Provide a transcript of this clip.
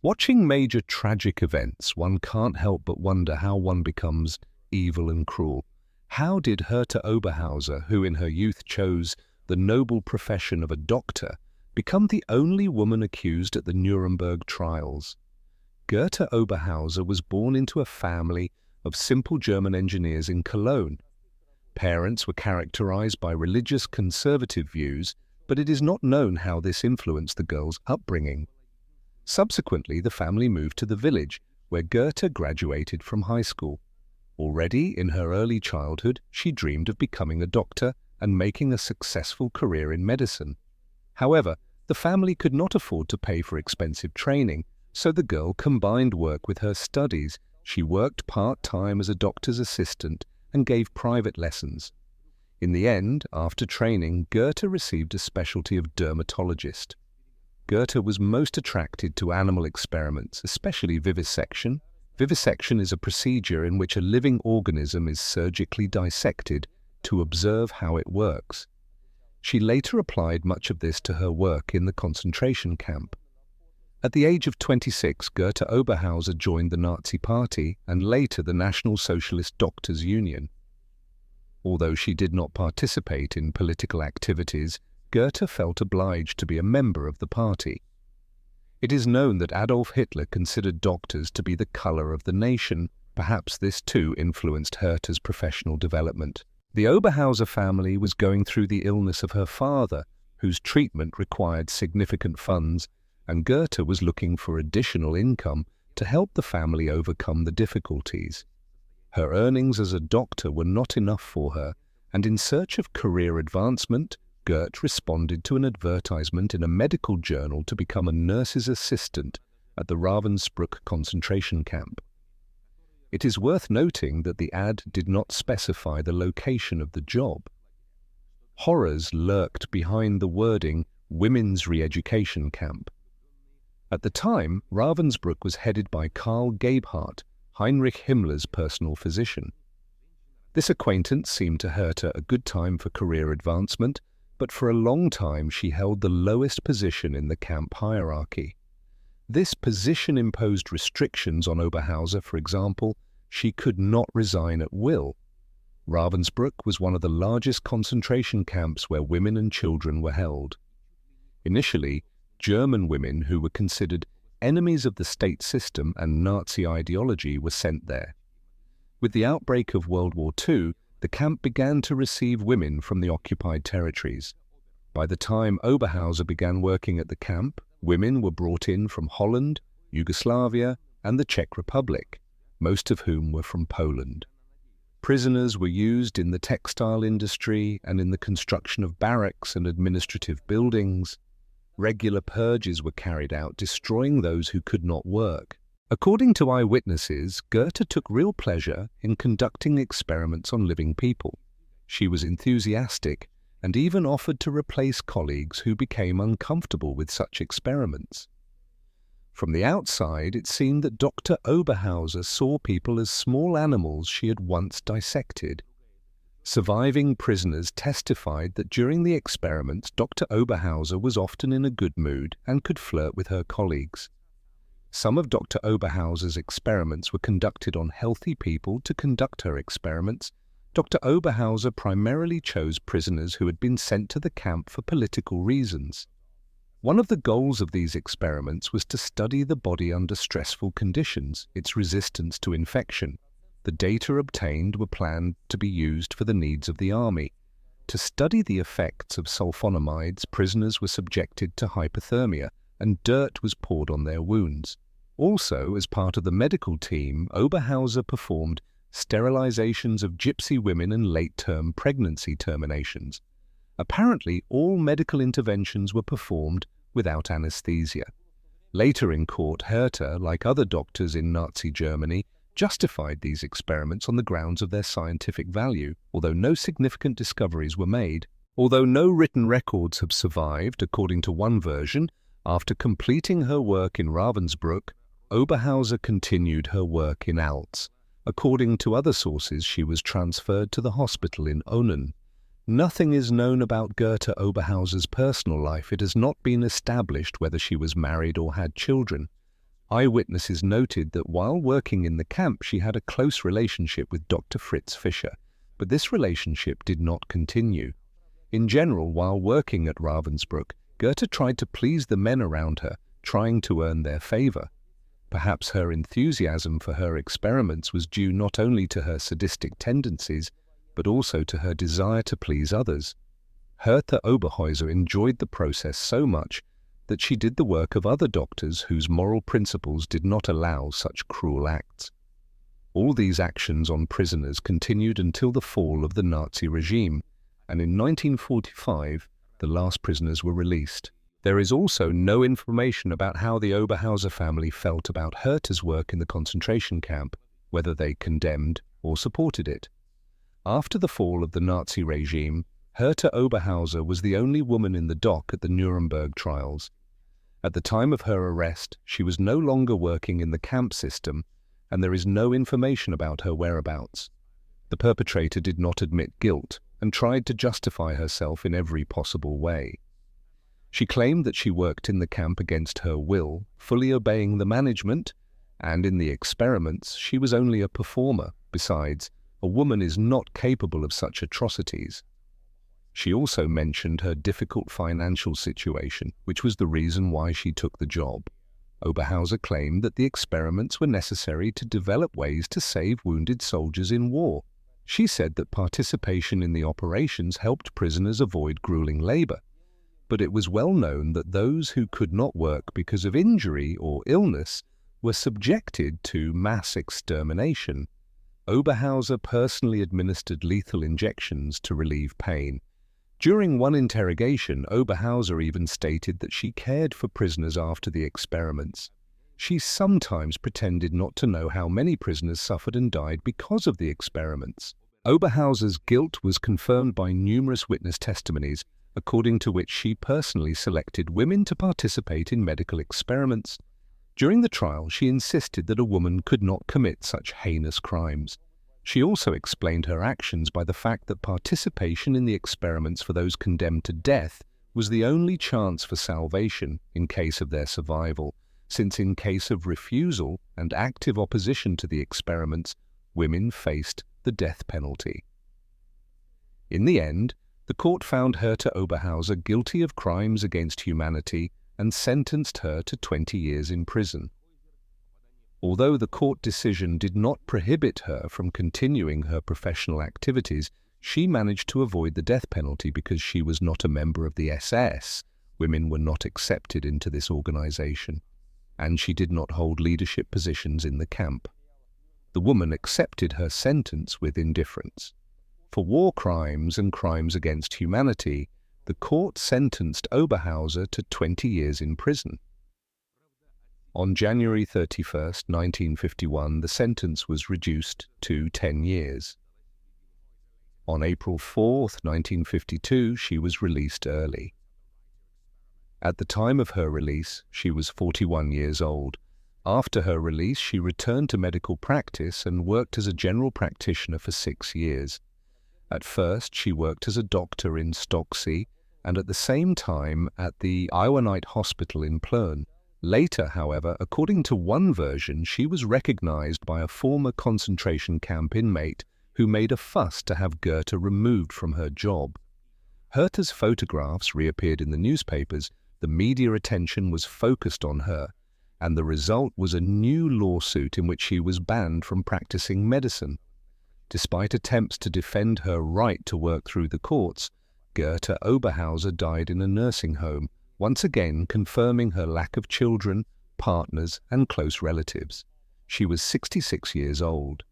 Watching major tragic events, one can't help but wonder how one becomes evil and cruel. How did Herta Oberheuser, who in her youth chose the noble profession of a doctor, become the only woman accused at the Nuremberg trials? Herta Oberheuser was born into a family of simple German engineers in Cologne. Parents were characterized by religious conservative views, but it is not known how this influenced the girl's upbringing. Subsequently, the family moved to the village, where Goethe graduated from high school. Already in her early childhood, she dreamed of becoming a doctor and making a successful career in medicine. However, the family could not afford to pay for expensive training, so the girl combined work with her studies. She worked part-time as a doctor's assistant and gave private lessons. In the end, after training, Goethe received a specialty of dermatologist. Goethe was most attracted to animal experiments, especially vivisection. Vivisection is a procedure in which a living organism is surgically dissected to observe how it works. She later applied much of this to her work in the concentration camp. At the age of 26, Herta Oberheuser joined the Nazi Party and later the National Socialist Doctors' Union. Although she did not participate in political activities, Goethe felt obliged to be a member of the party. It is known that Adolf Hitler considered doctors to be the color of the nation. Perhaps this too influenced Herta's professional development. The Oberheuser family was going through the illness of her father, whose treatment required significant funds, and Goethe was looking for additional income to help the family overcome the difficulties. Her earnings as a doctor were not enough for her, and in search of career advancement, Goethe responded to an advertisement in a medical journal to become a nurse's assistant at the Ravensbrück concentration camp. It is worth noting that the ad did not specify the location of the job. Horrors lurked behind the wording Women's Re-Education Camp. At the time, Ravensbrück was headed by Karl Gebhardt, Heinrich Himmler's personal physician. This acquaintance seemed to Herta a good time for career advancement, but for a long time she held the lowest position in the camp hierarchy. This position imposed restrictions on Oberheuser. For example, she could not resign at will. Ravensbrück was one of the largest concentration camps where women and children were held. Initially, German women who were considered enemies of the state system and Nazi ideology were sent there. With the outbreak of World War II, the camp began to receive women from the occupied territories. By the time Oberheuser began working at the camp, women were brought in from Holland, Yugoslavia, and the Czech Republic, most of whom were from Poland. Prisoners were used in the textile industry and in the construction of barracks and administrative buildings. Regular purges were carried out, destroying those who could not work. According to eyewitnesses, Goethe took real pleasure in conducting experiments on living people. She was enthusiastic and even offered to replace colleagues who became uncomfortable with such experiments. From the outside, it seemed that Dr. Oberheuser saw people as small animals she had once dissected. Surviving prisoners testified that during the experiments, Dr. Oberheuser was often in a good mood and could flirt with her colleagues. Some of Dr. Oberhauser's experiments were conducted on healthy people. To conduct her experiments, Dr. Oberheuser primarily chose prisoners who had been sent to the camp for political reasons. One of the goals of these experiments was to study the body under stressful conditions, its resistance to infection. The data obtained were planned to be used for the needs of the army. To study the effects of sulfonamides, prisoners were subjected to hypothermia, and dirt was poured on their wounds. Also, as part of the medical team, Oberheuser performed sterilizations of gypsy women and late-term pregnancy terminations. Apparently, all medical interventions were performed without anesthesia. Later in court, Herta, like other doctors in Nazi Germany, justified these experiments on the grounds of their scientific value, although no significant discoveries were made. Although no written records have survived, according to one version, after completing her work in Ravensbrück, Oberheuser continued her work in Alz. According to other sources, she was transferred to the hospital in Onen. Nothing is known about Herta Oberheuser's personal life. It has not been established whether she was married or had children. Eyewitnesses noted that while working in the camp she had a close relationship with Dr. Fritz Fischer, but this relationship did not continue. In general, while working at Ravensbrück, Goethe tried to please the men around her, trying to earn their favor. Perhaps her enthusiasm for her experiments was due not only to her sadistic tendencies, but also to her desire to please others. Herta Oberheuser enjoyed the process so much that she did the work of other doctors whose moral principles did not allow such cruel acts. All these actions on prisoners continued until the fall of the Nazi regime, and in 1945 the last prisoners were released. There is also no information about how the Oberheuser family felt about Herta's work in the concentration camp, whether they condemned or supported it. After the fall of the Nazi regime, Herta Oberheuser was the only woman in the dock at the Nuremberg trials. At the time of her arrest, she was no longer working in the camp system, and there is no information about her whereabouts. The perpetrator did not admit guilt and tried to justify herself in every possible way. She claimed that she worked in the camp against her will, fully obeying the management, and in the experiments she was only a performer. Besides, a woman is not capable of such atrocities. She also mentioned her difficult financial situation, which was the reason why she took the job. Oberheuser claimed that the experiments were necessary to develop ways to save wounded soldiers in war. She said that participation in the operations helped prisoners avoid grueling labor, but it was well known that those who could not work because of injury or illness were subjected to mass extermination. Oberheuser personally administered lethal injections to relieve pain. During one interrogation, Oberheuser even stated that she cared for prisoners after the experiments. She sometimes pretended not to know how many prisoners suffered and died because of the experiments. Oberhauser's guilt was confirmed by numerous witness testimonies, according to which she personally selected women to participate in medical experiments. During the trial, she insisted that a woman could not commit such heinous crimes. She also explained her actions by the fact that participation in the experiments for those condemned to death was the only chance for salvation in case of their survival, since in case of refusal and active opposition to the experiments, women faced the death penalty. In the end, the court found Herta Oberheuser guilty of crimes against humanity and sentenced her to 20 years in prison. Although the court decision did not prohibit her from continuing her professional activities, she managed to avoid the death penalty because she was not a member of the SS. Women were not accepted into this organization, and she did not hold leadership positions in the camp. The woman accepted her sentence with indifference. For war crimes and crimes against humanity, the court sentenced Oberheuser to 20 years in prison. On January 31, 1951, the sentence was reduced to 10 years. On April 4, 1952, she was released early. At the time of her release, she was 41 years old. After her release, she returned to medical practice and worked as a general practitioner for 6 years. At first, she worked as a doctor in Stocksee and at the same time at the Iwanite Hospital in Plön. Later, however, according to one version, she was recognized by a former concentration camp inmate who made a fuss to have Goethe removed from her job. Herta's photographs reappeared in the newspapers, the media attention was focused on her, and the result was a new lawsuit in which she was banned from practicing medicine. Despite attempts to defend her right to work through the courts, Herta Oberheuser died in a nursing home, once again confirming her lack of children, partners, and close relatives. She was 66 years old.